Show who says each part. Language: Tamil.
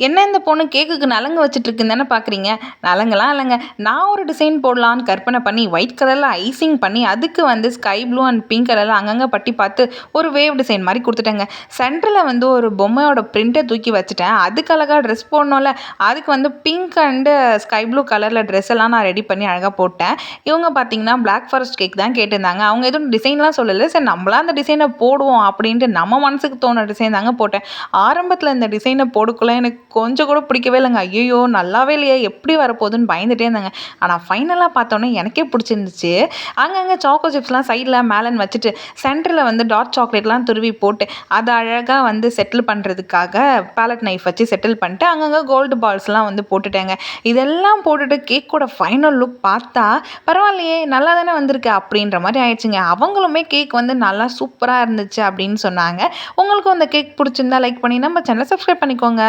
Speaker 1: என்ன இந்த பொண்ணு கேக்குக்கு நலங்கு வச்சுட்டு இருக்குன்னு தானே பார்க்குறீங்க. நலங்கெல்லாம் இல்லைங்க. நான் ஒரு டிசைன் போடலான்னு கற்பனை பண்ணி ஒயிட் கலரில் ஐசிங் பண்ணி அதுக்கு ஸ்கை ப்ளூ அண்ட் பிங்க் கலரில் அங்கங்கே பட்டி பார்த்து ஒரு வேவ் டிசைன் மாதிரி கொடுத்துட்டேங்க. சென்டரில் ஒரு பொம்மையோட பிரிண்ட்டை தூக்கி வச்சுட்டேன். அதுக்கு அழகாக ட்ரெஸ் போடணும்ல, அதுக்கு பிங்க் அண்டு ஸ்கை ப்ளூ கலரில் ட்ரெஸ் எல்லாம் நான் ரெடி பண்ணி அழகாக போட்டேன். இவங்க பார்த்தீங்கன்னா பிளாக் ஃபாரஸ்ட் கேக் தான் கேட்டிருந்தாங்க. அவங்க எதுவும் டிசைன்லாம் சொல்லலை. சரி நம்மளாம் அந்த டிசைனை போடுவோம் அப்படின்ட்டு நம்ம மனசுக்கு தோண டிசைன் தாங்க போட்டேன். ஆரம்பத்தில் இந்த டிசைனை போடுக்குள்ள எனக்கு கொஞ்சம் கூட பிடிக்கவே இல்லைங்க. ஐயோ நல்லாவே இல்லையே, எப்படி வரப்போகுதுன்னு பயந்துட்டே இருந்தாங்க. ஆனால் ஃபைனலாக பார்த்தோன்னே எனக்கே பிடிச்சிருந்துச்சு. அங்கங்கே சாக்கோ சிப்ஸ்லாம் சைடில் மேலன்னு வச்சுட்டு சென்டரில் டார்க் சாக்லேட்லாம் துருவி போட்டு அதை அழகாக செட்டில் பண்ணுறதுக்காக பேலட் நைஃப் வச்சு செட்டில் பண்ணிட்டு அங்கங்கே கோல்டு பால்ஸ்லாம் போட்டுட்டேங்க. இதெல்லாம் போட்டுட்டு கேக்கோட ஃபைனல் லுக் பார்த்தா பரவாயில்லையே நல்லா தானே வந்திருக்கு அப்படின்ற மாதிரி ஆயிடுச்சுங்க. அவங்களுமே கேக் நல்லா சூப்பராக இருந்துச்சு அப்படின்னு சொன்னாங்க. உங்களுக்கும் அந்த கேக் பிடிச்சிருந்தா லைக் பண்ணி நம்ம சேனலை சப்ஸ்கிரைப் பண்ணிக்கோங்க.